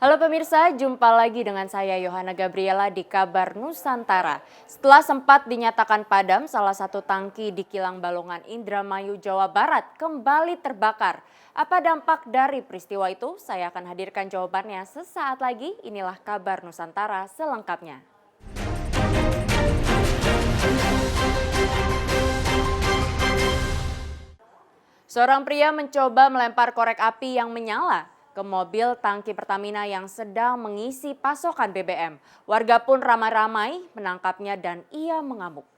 Halo pemirsa, jumpa lagi dengan saya Yohana Gabriela di Kabar Nusantara. Setelah sempat dinyatakan padam, salah satu tangki di Kilang Balongan Indramayu, Jawa Barat kembali terbakar. Apa dampak dari peristiwa itu? Saya akan hadirkan jawabannya sesaat lagi. Inilah Kabar Nusantara selengkapnya. Seorang pria mencoba melempar korek api yang menyala ke mobil tangki Pertamina yang sedang mengisi pasokan BBM. Warga pun ramai-ramai menangkapnya dan ia mengamuk.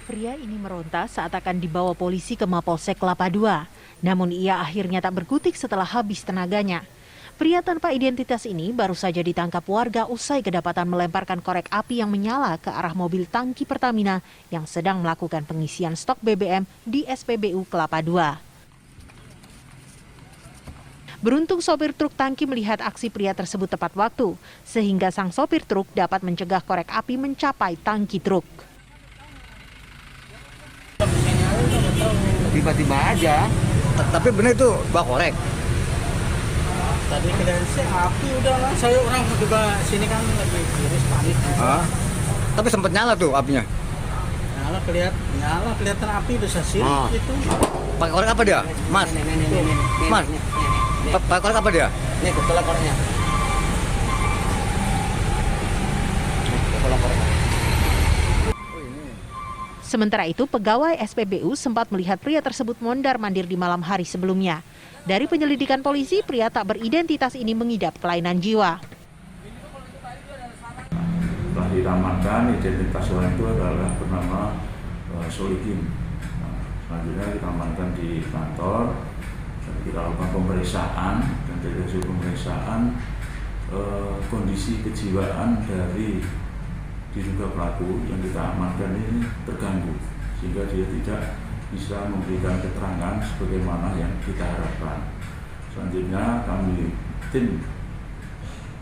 Pria ini meronta saat akan dibawa polisi ke Mapolsek Kelapa II. Namun ia akhirnya tak berkutik setelah habis tenaganya. Pria tanpa identitas ini baru saja ditangkap warga usai kedapatan melemparkan korek api yang menyala ke arah mobil tangki Pertamina yang sedang melakukan pengisian stok BBM di SPBU Kelapa II. Beruntung sopir truk tangki melihat aksi pria tersebut tepat waktu, sehingga sang sopir truk dapat mencegah korek api mencapai tangki truk. Tiba-tiba aja. Tapi benar itu bak korek. Tadi kalian sih api udah lah, saya orang juga sini kan lagi virus panik. Tapi sempat nyala tuh apinya. Nyala kelihatan api udah sasir gitu. Pakai korek apa dia? Mas. Mas. Pakai korek apa dia? Nih, kebetulan koreknya. Sementara itu, pegawai SPBU sempat melihat pria tersebut mondar-mandir di malam hari sebelumnya. Dari penyelidikan polisi, pria tak beridentitas ini mengidap kelainan jiwa. Setelah diramalkan, identitas orang itu adalah bernama Solikin. Selanjutnya kita amankan di kantor, dan kita lakukan pemeriksaan, dan dari hasil pemeriksaan kondisi kejiwaan dari diduga pelaku yang kita amankan ini terganggu, sehingga dia tidak bisa memberikan keterangan sebagaimana yang kita harapkan. Selanjutnya kami tim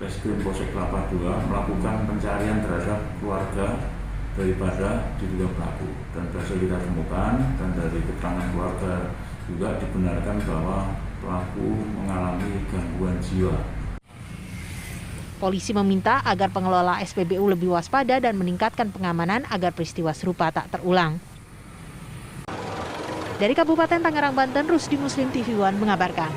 Reskrim Polsek Kelapa II melakukan pencarian terhadap keluarga daripada diduga pelaku, dan berhasil kita temukan, dan dari keterangan keluarga juga dibenarkan bahwa pelaku mengalami gangguan jiwa. Polisi meminta agar pengelola SPBU lebih waspada dan meningkatkan pengamanan agar peristiwa serupa tak terulang. Dari Kabupaten Tangerang, Banten, Rusdi Muslim TV One mengabarkan.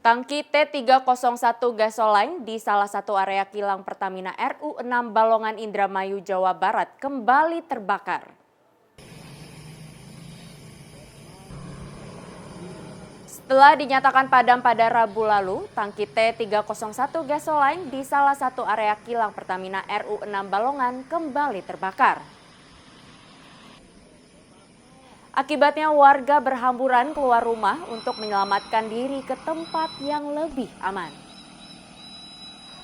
Tangki T301 Gasoline di salah satu area kilang Pertamina RU6 Balongan Indramayu, Jawa Barat kembali terbakar. Setelah dinyatakan padam pada Rabu lalu, tangki T301 Gasoline di salah satu area kilang Pertamina RU6 Balongan kembali terbakar. Akibatnya warga berhamburan keluar rumah untuk menyelamatkan diri ke tempat yang lebih aman.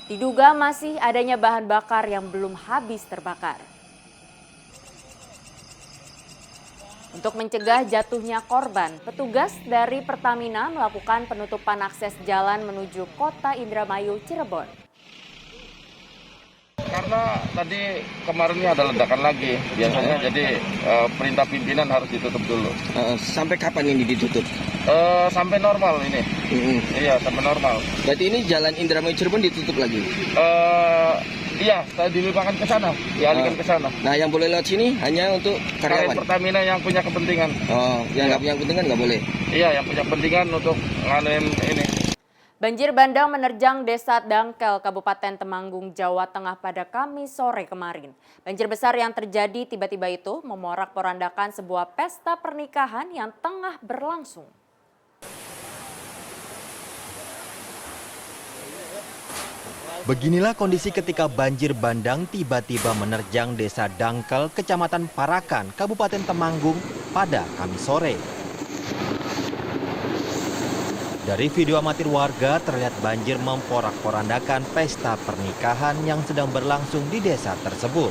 Diduga masih adanya bahan bakar yang belum habis terbakar. Untuk mencegah jatuhnya korban, petugas dari Pertamina melakukan penutupan akses jalan menuju kota Indramayu, Cirebon. Karena tadi kemarinnya ada ledakan lagi, biasanya jadi perintah pimpinan harus ditutup dulu. Sampai kapan ini ditutup? Sampai normal ini. Iya, sampai normal. Berarti ini jalan Indramayu Cirebon ditutup lagi? Iya, tadi dilimpahkan ke sana, dialihkan ke sana. Nah, yang boleh lewat sini hanya untuk karyawan? Pertamina yang punya kepentingan. Oh, yang nggak punya kepentingan nggak boleh? Iya, yang punya kepentingan untuk nganuin ini. Banjir bandang menerjang Desa Dangkel, Kabupaten Temanggung, Jawa Tengah pada Kamis sore kemarin. Banjir besar yang terjadi tiba-tiba itu memorak-porandakan sebuah pesta pernikahan yang tengah berlangsung. Beginilah kondisi ketika banjir bandang tiba-tiba menerjang Desa Dangkel, Kecamatan Parakan, Kabupaten Temanggung pada Kamis sore. Dari video amatir warga terlihat banjir memporak-porandakan pesta pernikahan yang sedang berlangsung di desa tersebut.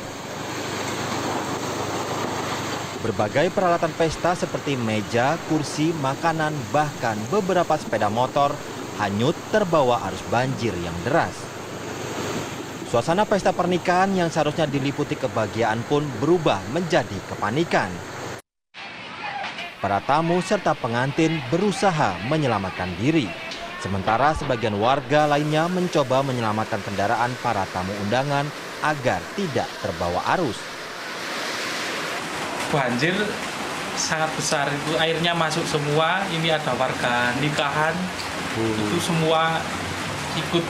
Berbagai peralatan pesta seperti meja, kursi, makanan, bahkan beberapa sepeda motor hanyut terbawa arus banjir yang deras. Suasana pesta pernikahan yang seharusnya diliputi kebahagiaan pun berubah menjadi kepanikan. Para tamu serta pengantin berusaha menyelamatkan diri. Sementara sebagian warga lainnya mencoba menyelamatkan kendaraan para tamu undangan agar tidak terbawa arus. Banjir sangat besar, itu airnya masuk semua. Ini ada warga nikahan, itu semua ikut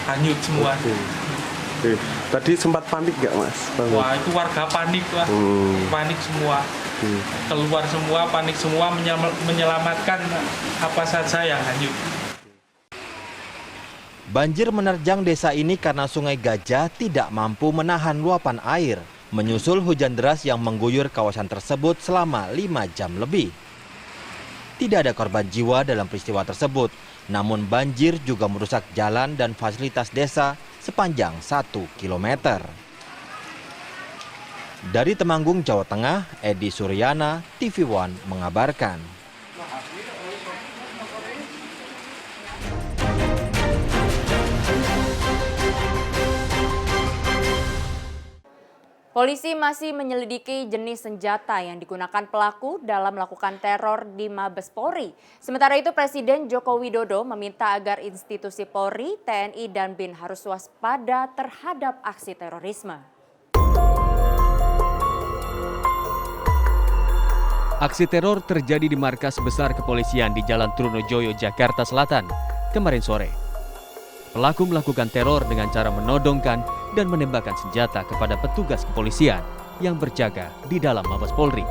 hanyut semua. Tadi sempat panik nggak, Mas? Wah, itu warga panik lah, panik semua. Keluar semua, panik semua, menyelamatkan apa saja yang hanyut. Banjir menerjang desa ini karena Sungai Gajah tidak mampu menahan luapan air. Menyusul hujan deras yang mengguyur kawasan tersebut selama 5 jam lebih. Tidak ada korban jiwa dalam peristiwa tersebut, namun banjir juga merusak jalan dan fasilitas desa sepanjang 1 kilometer. Dari Temanggung, Jawa Tengah, Edi Suryana, TV One mengabarkan. Polisi masih menyelidiki jenis senjata yang digunakan pelaku dalam melakukan teror di Mabes Polri. Sementara itu Presiden Joko Widodo meminta agar institusi Polri, TNI, dan BIN harus waspada terhadap aksi terorisme. Aksi teror terjadi di markas besar kepolisian di Jalan Trunojoyo, Jakarta Selatan kemarin sore. Pelaku melakukan teror dengan cara menodongkan dan menembakkan senjata kepada petugas kepolisian yang berjaga di dalam Mabes Polri.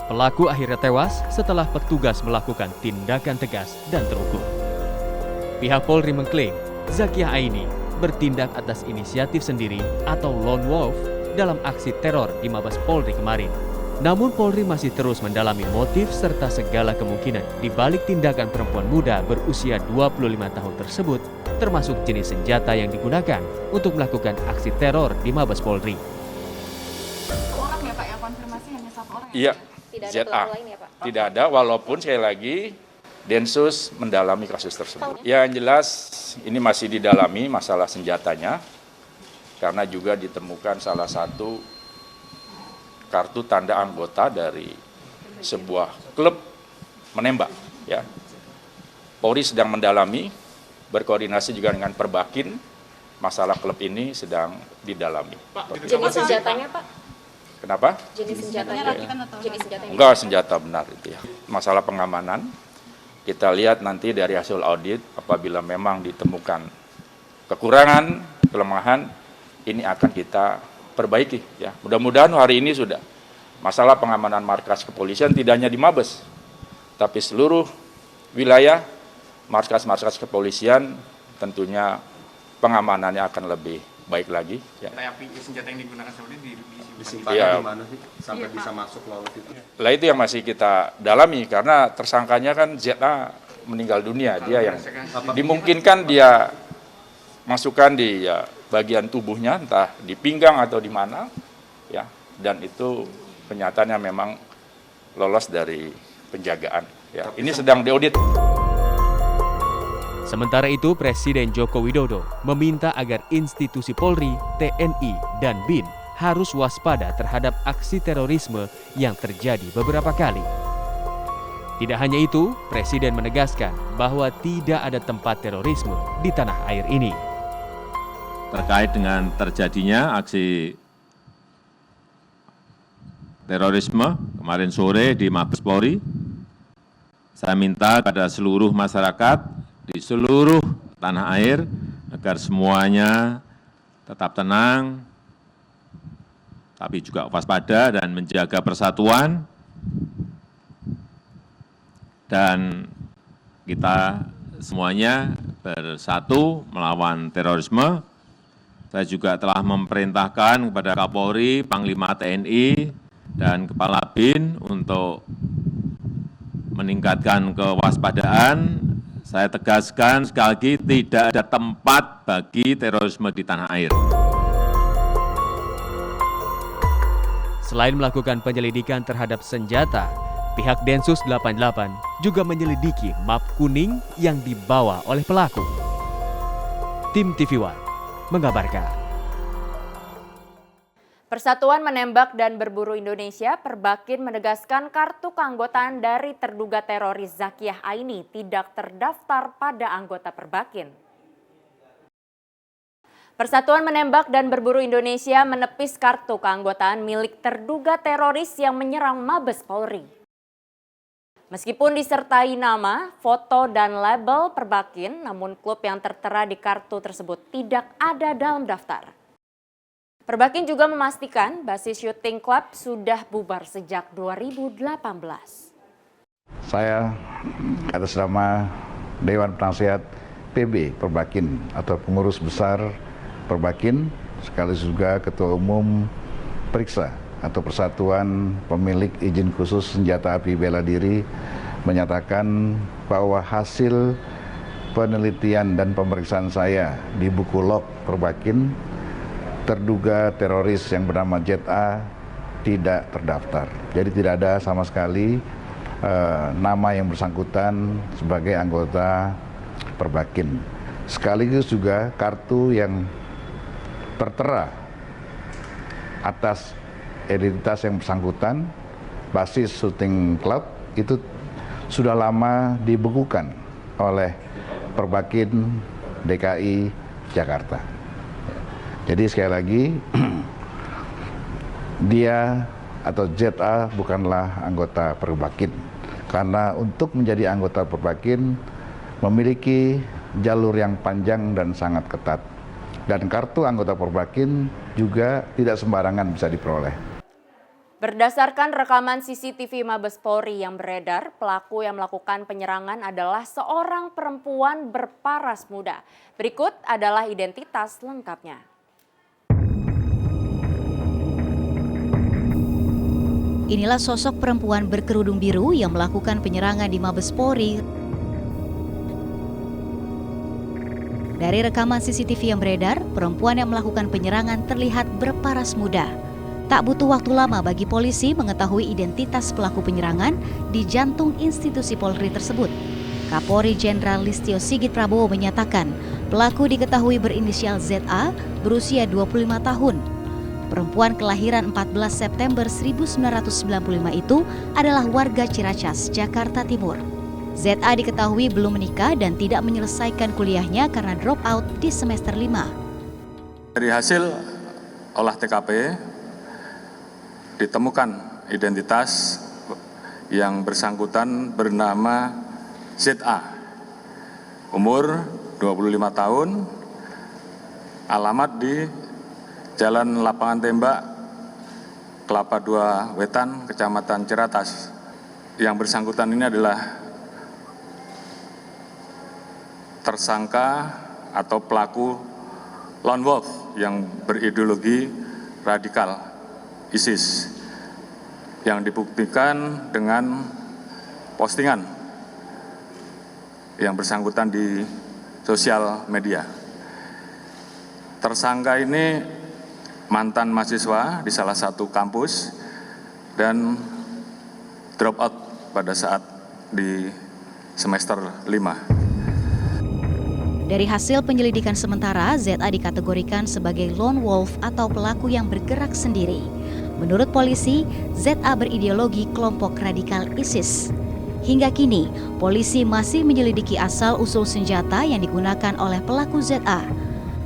Pelaku akhirnya tewas setelah petugas melakukan tindakan tegas dan terukur. Pihak Polri mengklaim Zakiyah Aini bertindak atas inisiatif sendiri atau lone wolf dalam aksi teror di Mabes Polri kemarin. Namun Polri masih terus mendalami motif serta segala kemungkinan di balik tindakan perempuan muda berusia 25 tahun tersebut, termasuk jenis senjata yang digunakan untuk melakukan aksi teror di Mabes Polri. Orang ya Pak, yang konfirmasi hanya satu orang? Iya, Tidak ada ZA. pelaku lain ya Pak? Tidak ada, walaupun sekali lagi Densus mendalami kasus tersebut. Yang jelas ini masih didalami masalah senjatanya, karena juga ditemukan salah satu kartu tanda anggota dari sebuah klub menembak. Ya, Polri sedang mendalami, berkoordinasi juga dengan Perbakin, masalah klub ini sedang didalami. Jenis senjatanya Pak? Kenapa? Jenis senjatanya rakitan atau? Jenis senjatanya? Enggak, senjata benar itu ya. Masalah pengamanan, kita lihat nanti dari hasil audit, apabila memang ditemukan kekurangan, kelemahan, ini akan kita perbaiki ya. Mudah-mudahan hari ini sudah. Masalah pengamanan markas kepolisian tidak hanya di Mabes, tapi seluruh wilayah markas-markas kepolisian tentunya pengamanannya akan lebih baik lagi. Ya. Senjata yang digunakan seperti disimpan ya, di mana sih sampai bisa masuk laut itu? Lah itu yang masih kita dalami karena tersangkanya kan ZA meninggal dunia, dia yang dimungkinkan dia masukkan di bagian tubuhnya entah di pinggang atau di mana ya, dan itu kenyataannya memang lolos dari penjagaan ya. Ini sedang diaudit. Sementara itu, Presiden Joko Widodo meminta agar institusi Polri, TNI, dan BIN harus waspada terhadap aksi terorisme yang terjadi beberapa kali. Tidak hanya itu, Presiden menegaskan bahwa tidak ada tempat terorisme di tanah air ini. Terkait dengan terjadinya aksi terorisme kemarin sore di Mabes Polri, saya minta kepada seluruh masyarakat di seluruh tanah air agar semuanya tetap tenang, tapi juga waspada dan menjaga persatuan, dan kita semuanya bersatu melawan terorisme. Saya juga telah memerintahkan kepada Kapolri, Panglima TNI, dan Kepala BIN untuk meningkatkan kewaspadaan. Saya tegaskan sekali lagi, tidak ada tempat bagi terorisme di tanah air. Selain melakukan penyelidikan terhadap senjata, pihak Densus 88 juga menyelidiki map kuning yang dibawa oleh pelaku. Tim TV One mengabarkan. Persatuan Menembak dan Berburu Indonesia Perbakin menegaskan kartu keanggotaan dari terduga teroris Zakiyah Aini tidak terdaftar pada anggota Perbakin. Persatuan Menembak dan Berburu Indonesia menepis kartu keanggotaan milik terduga teroris yang menyerang Mabes Polri. Meskipun disertai nama, foto, dan label Perbakin, namun klub yang tertera di kartu tersebut tidak ada dalam daftar. Perbakin juga memastikan basis Shooting Club sudah bubar sejak 2018. Saya atas nama Dewan Penasihat PB Perbakin atau pengurus besar Perbakin, sekaligus juga Ketua Umum Periksa atau Persatuan Pemilik Izin Khusus Senjata Api Bela Diri, menyatakan bahwa hasil penelitian dan pemeriksaan saya di buku log Perbakin, terduga teroris yang bernama ZA tidak terdaftar. Jadi tidak ada sama sekali nama yang bersangkutan sebagai anggota Perbakin. Sekaligus juga kartu yang tertera atas identitas yang bersangkutan, basis Shooting Club, itu sudah lama dibekukan oleh Perbakin DKI Jakarta. Jadi sekali lagi, dia atau ZA bukanlah anggota Perbakin. Karena untuk menjadi anggota Perbakin memiliki jalur yang panjang dan sangat ketat. Dan kartu anggota Perbakin juga tidak sembarangan bisa diperoleh. Berdasarkan rekaman CCTV Mabes Polri yang beredar, pelaku yang melakukan penyerangan adalah seorang perempuan berparas muda. Berikut adalah identitas lengkapnya. Inilah sosok perempuan berkerudung biru yang melakukan penyerangan di Mabes Polri. Dari rekaman CCTV yang beredar, perempuan yang melakukan penyerangan terlihat berparas muda. Tak butuh waktu lama bagi polisi mengetahui identitas pelaku penyerangan di jantung institusi Polri tersebut. Kapolri Jenderal Listio Sigit Prabowo menyatakan pelaku diketahui berinisial ZA berusia 25 tahun. Perempuan kelahiran 14 September 1995 itu adalah warga Ciracas, Jakarta Timur. ZA diketahui belum menikah dan tidak menyelesaikan kuliahnya karena drop out di semester 5. Dari hasil olah TKP ditemukan identitas yang bersangkutan bernama ZA, umur 25 tahun, alamat di Jalan Lapangan Tembak, Kelapa II Wetan, Kecamatan Ciracas. Yang bersangkutan ini adalah tersangka atau pelaku lone wolf yang berideologi radikal ISIS yang dibuktikan dengan postingan yang bersangkutan di sosial media. Tersangka ini mantan mahasiswa di salah satu kampus dan drop out pada saat di semester 5. Dari hasil penyelidikan sementara, ZA dikategorikan sebagai lone wolf atau pelaku yang bergerak sendiri. Menurut polisi, ZA berideologi kelompok radikal ISIS. Hingga kini, polisi masih menyelidiki asal-usul senjata yang digunakan oleh pelaku ZA.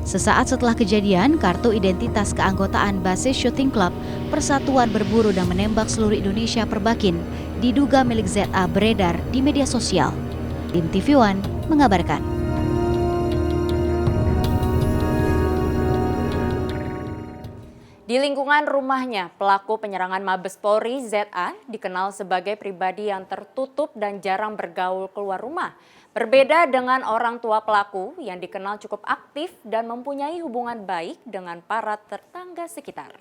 Sesaat setelah kejadian, kartu identitas keanggotaan basis Shooting Club Persatuan Berburu dan Menembak Seluruh Indonesia Perbakin diduga milik ZA beredar di media sosial. Tim TV One mengabarkan. Di lingkungan rumahnya, pelaku penyerangan Mabes Polri ZA dikenal sebagai pribadi yang tertutup dan jarang bergaul keluar rumah. Berbeda dengan orang tua pelaku yang dikenal cukup aktif dan mempunyai hubungan baik dengan para tetangga sekitar.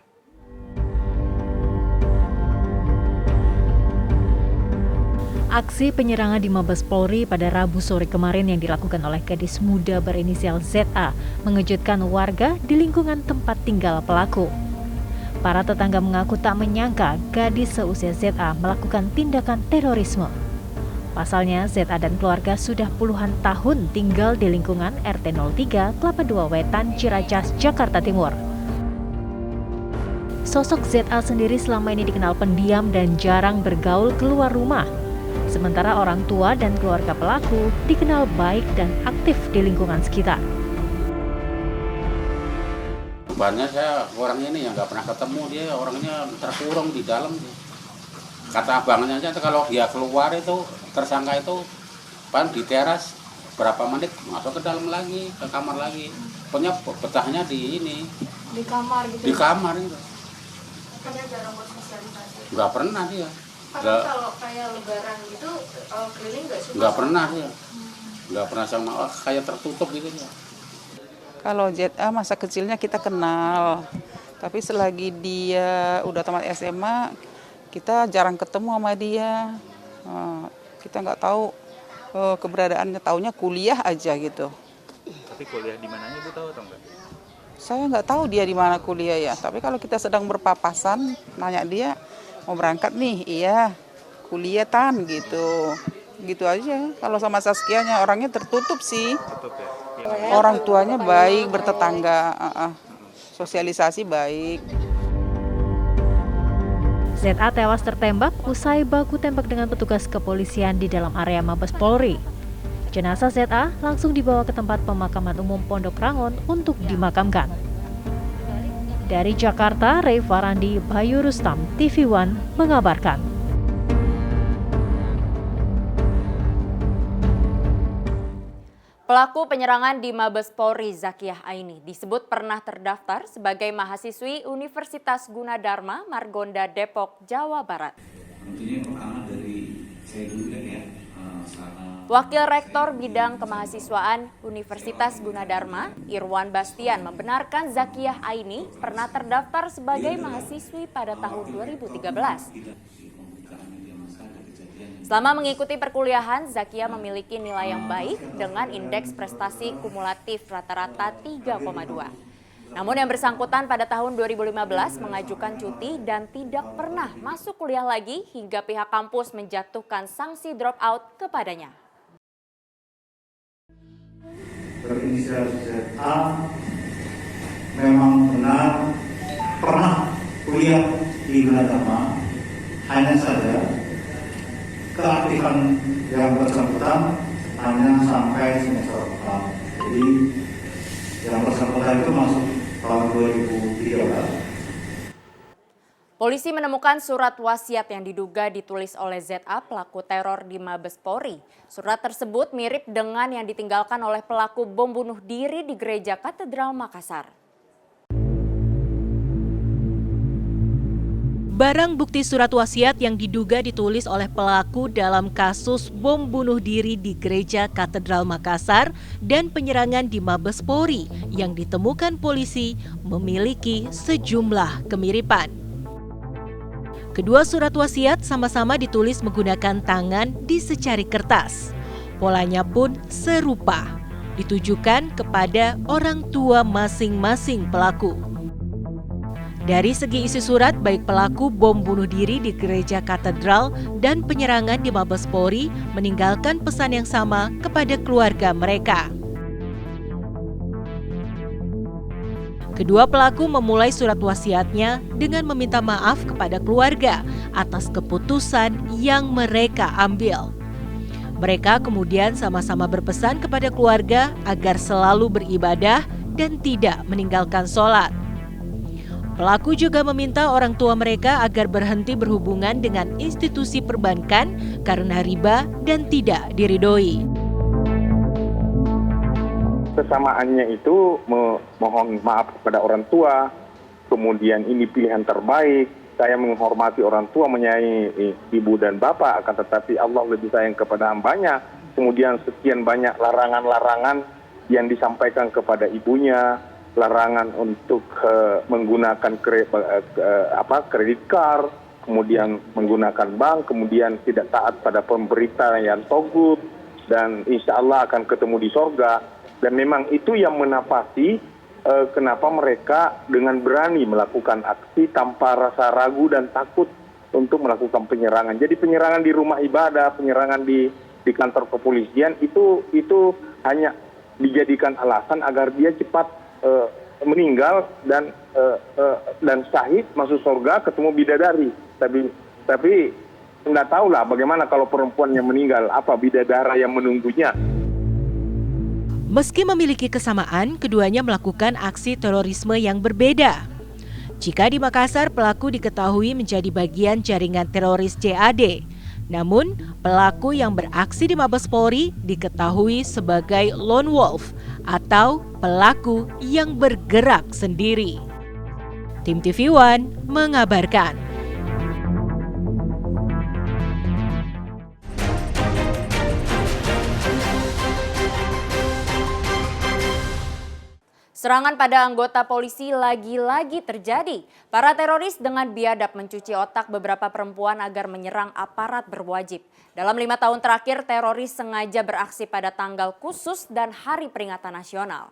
Aksi penyerangan di Mabes Polri pada Rabu sore kemarin yang dilakukan oleh gadis muda berinisial ZA mengejutkan warga di lingkungan tempat tinggal pelaku. Para tetangga mengaku tak menyangka gadis seusia ZA melakukan tindakan terorisme. Pasalnya, ZA dan keluarga sudah puluhan tahun tinggal di lingkungan RT 03 Kelapa II Wetan, Ciracas, Jakarta Timur. Sosok ZA sendiri selama ini dikenal pendiam dan jarang bergaul keluar rumah. Sementara orang tua dan keluarga pelaku dikenal baik dan aktif di lingkungan sekitar. Sebenarnya saya orang ini yang nggak pernah ketemu, dia orangnya terkurung di dalam. Kata abangnya aja kalau dia keluar itu, tersangka itu pan di teras berapa menit masuk ke dalam lagi, ke kamar lagi. Pokoknya betahnya di ini. Di kamar gitu. Di kamar itu. Makanya jarang buat sosialisasi. Nggak pernah dia. Kalau kayak lebaran gitu keliling nggak suka? Nggak pernah dia. Nggak pernah sama kayak tertutup gitu ya. Kalau ZA masa kecilnya kita kenal, tapi selagi dia udah tamat SMA, kita jarang ketemu sama dia. Kita nggak tahu keberadaannya, taunya kuliah aja gitu. Tapi kuliah di mananya Ibu tahu atau enggak? Saya nggak tahu dia di mana kuliah ya, tapi kalau kita sedang berpapasan, nanya dia mau berangkat nih, iya kuliah tan gitu. Gitu aja. Kalau sama Saskianya orangnya tertutup sih. Tutup ya? Orang tuanya baik, bertetangga, sosialisasi baik. ZA tewas tertembak usai baku tembak dengan petugas kepolisian di dalam area Mabes Polri. Jenazah ZA langsung dibawa ke tempat pemakaman umum Pondok Rangon untuk dimakamkan. Dari Jakarta, Ray Farandi, Bayu Rustam, TV One mengabarkan. Pelaku penyerangan di Mabes Polri Zakiyah Aini disebut pernah terdaftar sebagai mahasiswi Universitas Gunadarma, Margonda, Depok, Jawa Barat. Wakil Rektor Bidang Kemahasiswaan Universitas Gunadarma, Irwan Bastian, membenarkan Zakiyah Aini pernah terdaftar sebagai mahasiswi pada tahun 2013. Selama mengikuti perkuliahan, Zakiyah memiliki nilai yang baik dengan indeks prestasi kumulatif rata-rata 3,2. Namun yang bersangkutan pada tahun 2015 mengajukan cuti dan tidak pernah masuk kuliah lagi hingga pihak kampus menjatuhkan sanksi drop out kepadanya. Berinisial ZA memang benar pernah kuliah di Gunadarma, hanya saja keaktifan yang bersangkutan hanya sampai semester 4. Jadi yang bersangkutan itu masuk tahun 2013. Polisi menemukan surat wasiat yang diduga ditulis oleh ZA pelaku teror di Mabes Polri. Surat tersebut mirip dengan yang ditinggalkan oleh pelaku bom bunuh diri di Gereja Katedral Makassar. Barang bukti surat wasiat yang diduga ditulis oleh pelaku dalam kasus bom bunuh diri di Gereja Katedral Makassar dan penyerangan di Mabes Polri yang ditemukan polisi memiliki sejumlah kemiripan. Kedua surat wasiat sama-sama ditulis menggunakan tangan di secari kertas. Polanya pun serupa, ditujukan kepada orang tua masing-masing pelaku. Dari segi isi surat, baik pelaku bom bunuh diri di Gereja Katedral dan penyerangan di Mabes Polri meninggalkan pesan yang sama kepada keluarga mereka. Kedua pelaku memulai surat wasiatnya dengan meminta maaf kepada keluarga atas keputusan yang mereka ambil. Mereka kemudian sama-sama berpesan kepada keluarga agar selalu beribadah dan tidak meninggalkan sholat. Pelaku juga meminta orang tua mereka agar berhenti berhubungan dengan institusi perbankan karena riba dan tidak diridhoi. Kesamaannya itu mohon maaf kepada orang tua, kemudian ini pilihan terbaik. Saya menghormati orang tua, menyayangi ibu dan bapak, akan tetapi Allah lebih sayang kepada hambanya. Kemudian sekian banyak larangan-larangan yang disampaikan kepada ibunya, larangan untuk menggunakan kredit card, kemudian menggunakan bank, kemudian tidak taat pada pemberita yang togut, dan insya Allah akan ketemu di sorga. Dan memang itu yang menapaki kenapa mereka dengan berani melakukan aksi tanpa rasa ragu dan takut untuk melakukan penyerangan. Jadi penyerangan di rumah ibadah, penyerangan di di kantor kepolisian itu hanya dijadikan alasan agar dia cepat meninggal dan syahid masuk surga ketemu bidadari. Tapi nggak tahu lah bagaimana kalau perempuan yang meninggal, apa bidadari yang menunggunya. Meski memiliki kesamaan, keduanya melakukan aksi terorisme yang berbeda. Jika di Makassar, pelaku diketahui menjadi bagian jaringan teroris JAD. Namun, pelaku yang beraksi di Mabes Polri diketahui sebagai lone wolf atau pelaku yang bergerak sendiri. Tim TV One mengabarkan. Serangan pada anggota polisi lagi-lagi terjadi. Para teroris dengan biadab mencuci otak beberapa perempuan agar menyerang aparat berwajib. Dalam 5 tahun terakhir, teroris sengaja beraksi pada tanggal khusus dan hari peringatan nasional.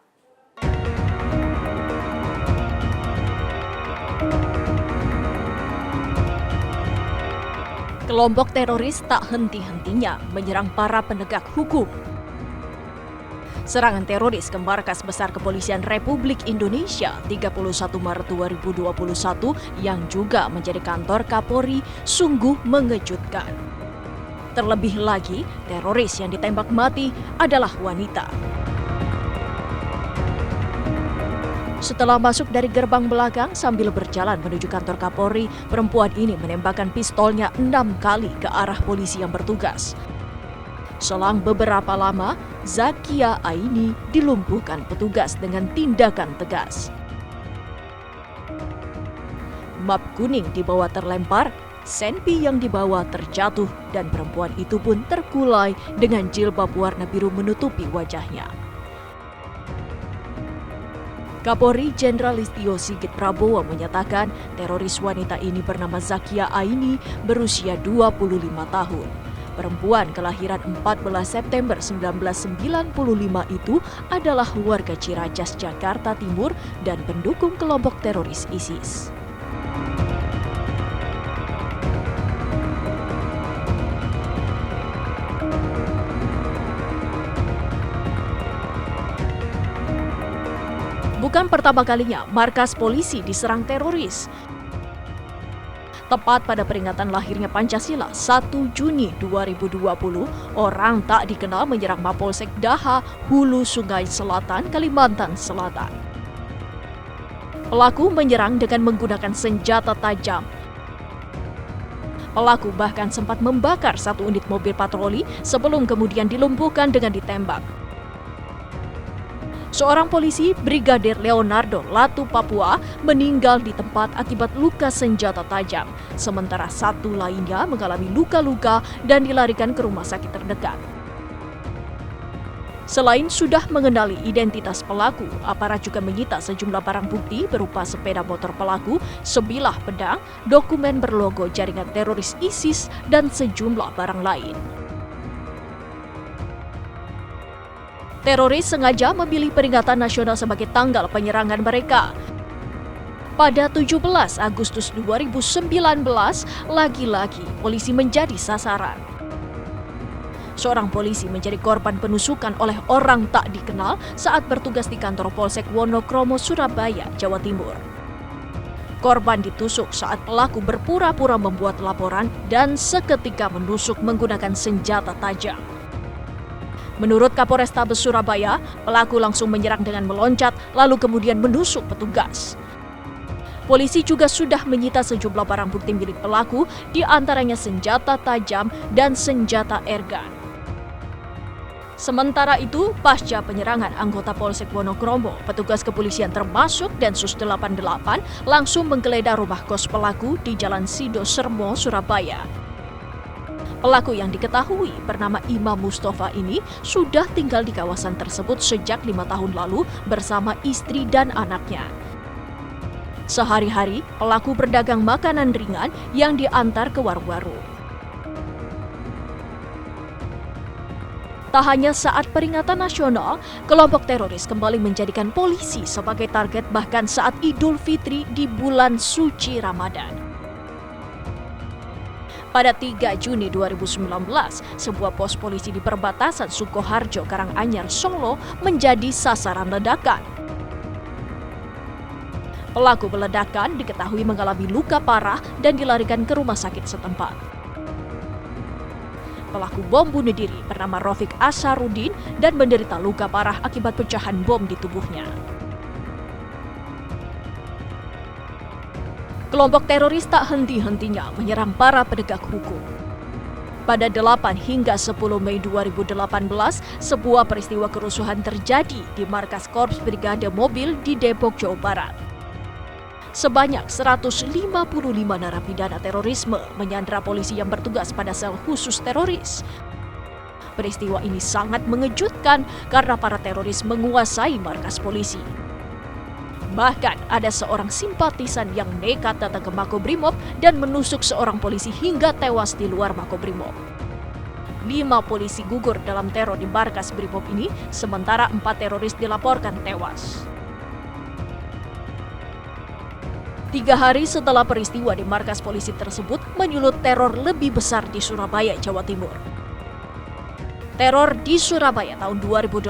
Kelompok teroris tak henti-hentinya menyerang para penegak hukum. Serangan teroris ke Markas Besar Kepolisian Republik Indonesia 31 Maret 2021 yang juga menjadi kantor Kapolri sungguh mengejutkan. Terlebih lagi, teroris yang ditembak mati adalah wanita. Setelah masuk dari gerbang belakang sambil berjalan menuju kantor Kapolri, perempuan ini menembakkan pistolnya 6 kali ke arah polisi yang bertugas. Selang beberapa lama, Zakia Aini dilumpuhkan petugas dengan tindakan tegas. Map kuning dibawa terlempar, senpi yang dibawa terjatuh, dan perempuan itu pun terkulai dengan jilbab warna biru menutupi wajahnya. Kapolri Jenderal Listio Sigit Prabowo menyatakan teroris wanita ini bernama Zakia Aini berusia 25 tahun. Perempuan kelahiran 14 September 1995 itu adalah warga Ciracas, Jakarta Timur dan pendukung kelompok teroris ISIS. Bukan pertama kalinya markas polisi diserang teroris. Tepat pada peringatan lahirnya Pancasila 1 Juni 2020, orang tak dikenal menyerang Mapolsek Daha, Hulu Sungai Selatan, Kalimantan Selatan. Pelaku menyerang dengan menggunakan senjata tajam. Pelaku bahkan sempat membakar satu unit mobil patroli sebelum kemudian dilumpuhkan dengan ditembak. Seorang polisi, Brigadir Leonardo Latu Papua, meninggal di tempat akibat luka senjata tajam, sementara satu lainnya mengalami luka-luka dan dilarikan ke rumah sakit terdekat. Selain sudah mengenali identitas pelaku, aparat juga menyita sejumlah barang bukti berupa sepeda motor pelaku, sebilah pedang, dokumen berlogo jaringan teroris ISIS, dan sejumlah barang lain. Teroris sengaja memilih peringatan nasional sebagai tanggal penyerangan mereka. Pada 17 Agustus 2019, lagi-lagi polisi menjadi sasaran. Seorang polisi menjadi korban penusukan oleh orang tak dikenal saat bertugas di kantor Polsek Wonokromo, Surabaya, Jawa Timur. Korban ditusuk saat pelaku berpura-pura membuat laporan dan seketika menusuk menggunakan senjata tajam. Menurut Kapolrestabes Surabaya, pelaku langsung menyerang dengan meloncat lalu kemudian menusuk petugas. Polisi juga sudah menyita sejumlah barang bukti milik pelaku, di antaranya senjata tajam dan senjata airgun. Sementara itu, pasca penyerangan anggota Polsek Wonokromo, petugas kepolisian termasuk Densus 88 langsung menggeledah rumah kos pelaku di Jalan Sido Sermo, Surabaya. Pelaku yang diketahui bernama Imam Mustafa ini sudah tinggal di kawasan tersebut sejak 5 tahun lalu bersama istri dan anaknya. Sehari-hari, pelaku berdagang makanan ringan yang diantar ke warung-warung. Tak hanya saat peringatan nasional, kelompok teroris kembali menjadikan polisi sebagai target bahkan saat Idul Fitri di bulan suci Ramadan. Pada 3 Juni 2019, sebuah pos polisi di perbatasan Sukoharjo, Karanganyar, Solo menjadi sasaran ledakan. Pelaku peledakan diketahui mengalami luka parah dan dilarikan ke rumah sakit setempat. Pelaku bom bunuh diri bernama Rofik Asharudin dan menderita luka parah akibat pecahan bom di tubuhnya. Kelompok teroris tak henti-hentinya menyerang para penegak hukum. Pada 8 hingga 10 Mei 2018, sebuah peristiwa kerusuhan terjadi di markas Korps Brigade Mobil di Depok, Jawa Barat. Sebanyak 155 narapidana terorisme menyandra polisi yang bertugas pada sel khusus teroris. Peristiwa ini sangat mengejutkan karena para teroris menguasai markas polisi. Bahkan ada seorang simpatisan yang nekat datang ke Makobrimob dan menusuk seorang polisi hingga tewas di luar Makobrimob. 5 polisi gugur dalam teror di markas Brimob ini, sementara 4 teroris dilaporkan tewas. 3 hari setelah peristiwa di markas polisi tersebut menyulut teror lebih besar di Surabaya, Jawa Timur. Teror di Surabaya tahun 2018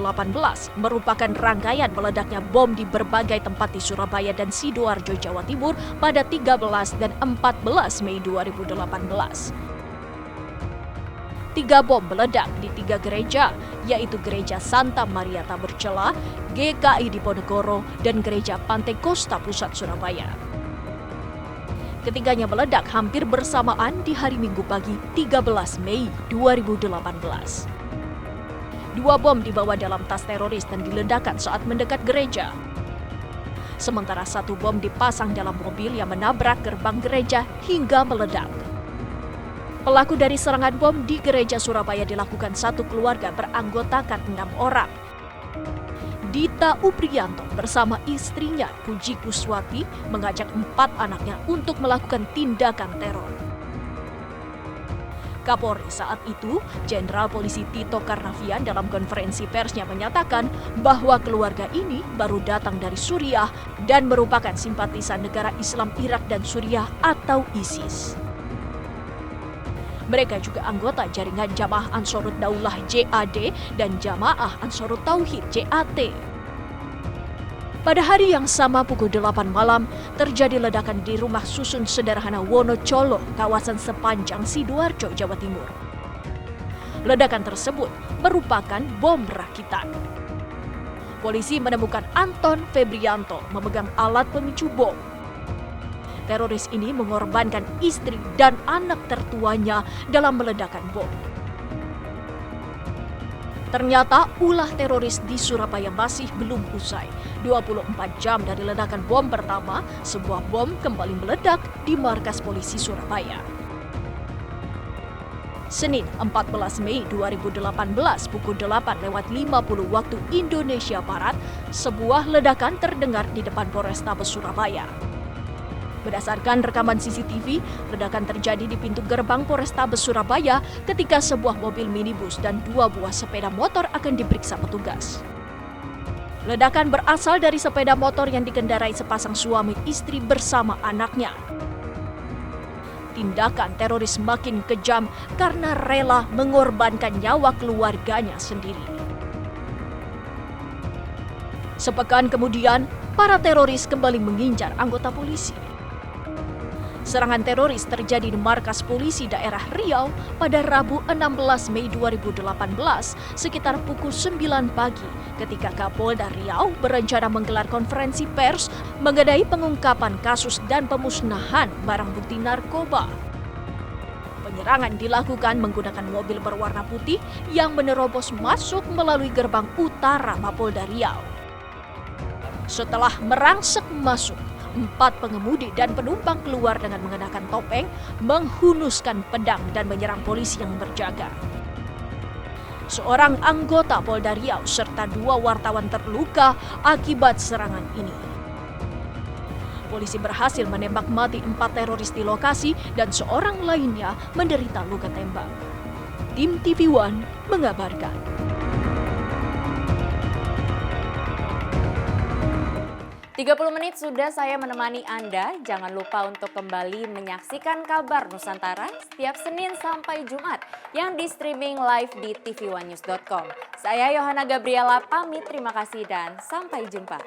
merupakan rangkaian meledaknya bom di berbagai tempat di Surabaya dan Sidoarjo, Jawa Timur pada 13 dan 14 Mei 2018. 3 bom meledak di 3 gereja, yaitu Gereja Santa Maria Tabercela, GKI Diponegoro, dan Gereja Pantai Kosta Pusat Surabaya. Ketiganya meledak hampir bersamaan di hari Minggu pagi 13 Mei 2018. 2 bom dibawa dalam tas teroris dan diledakkan saat mendekat gereja. Sementara 1 bom dipasang dalam mobil yang menabrak gerbang gereja hingga meledak. Pelaku dari serangan bom di gereja Surabaya dilakukan satu keluarga beranggotakan 6 orang. Dita Upriyanto bersama istrinya Puji Kuswati mengajak 4 anaknya untuk melakukan tindakan teror. Kapolri saat itu, Jenderal Polisi Tito Karnavian dalam konferensi persnya menyatakan bahwa keluarga ini baru datang dari Suriah dan merupakan simpatisan negara Islam Irak dan Suriah atau ISIS. Mereka juga anggota jaringan Jamaah Ansarut Daulah JAD dan Jamaah Ansarut Tauhid JAT. Pada hari yang sama pukul 8 malam, terjadi ledakan di rumah susun sederhana Wonocolo, kawasan Sepanjang, Sidoarjo, Jawa Timur. Ledakan tersebut merupakan bom rakitan. Polisi menemukan Anton Febrianto memegang alat pemicu bom. Teroris ini mengorbankan istri dan anak tertuanya dalam meledakan bom. Ternyata ulah teroris di Surabaya masih belum usai. 24 jam dari ledakan bom pertama, sebuah bom kembali meledak di markas polisi Surabaya. Senin 14 Mei 2018 pukul 8:50 waktu Indonesia Barat, sebuah ledakan terdengar di depan Polrestabes Surabaya. Berdasarkan rekaman CCTV, ledakan terjadi di pintu gerbang Polrestabes Surabaya ketika sebuah mobil minibus dan 2 buah sepeda motor akan diperiksa petugas. Ledakan berasal dari sepeda motor yang dikendarai sepasang suami istri bersama anaknya. Tindakan teroris makin kejam karena rela mengorbankan nyawa keluarganya sendiri. Sepekan kemudian, para teroris kembali mengincar anggota polisi. Serangan teroris terjadi di markas polisi daerah Riau pada Rabu 16 Mei 2018 sekitar pukul 9 pagi ketika Kapolda Riau berencana menggelar konferensi pers mengenai pengungkapan kasus dan pemusnahan barang bukti narkoba. Penyerangan dilakukan menggunakan mobil berwarna putih yang menerobos masuk melalui gerbang utara Mapolda Riau. Setelah merangsek masuk, 4 pengemudi dan penumpang keluar dengan mengenakan topeng, menghunuskan pedang dan menyerang polisi yang berjaga. Seorang anggota Polda Riau serta 2 wartawan terluka akibat serangan ini. Polisi berhasil menembak mati 4 teroris di lokasi dan seorang lainnya menderita luka tembak. Tim TV One mengabarkan. 30 menit sudah saya menemani Anda. Jangan lupa untuk kembali menyaksikan Kabar Nusantara setiap Senin sampai Jumat yang di streaming live di tv1news.com. Saya Yohana Gabriela pamit, terima kasih dan sampai jumpa.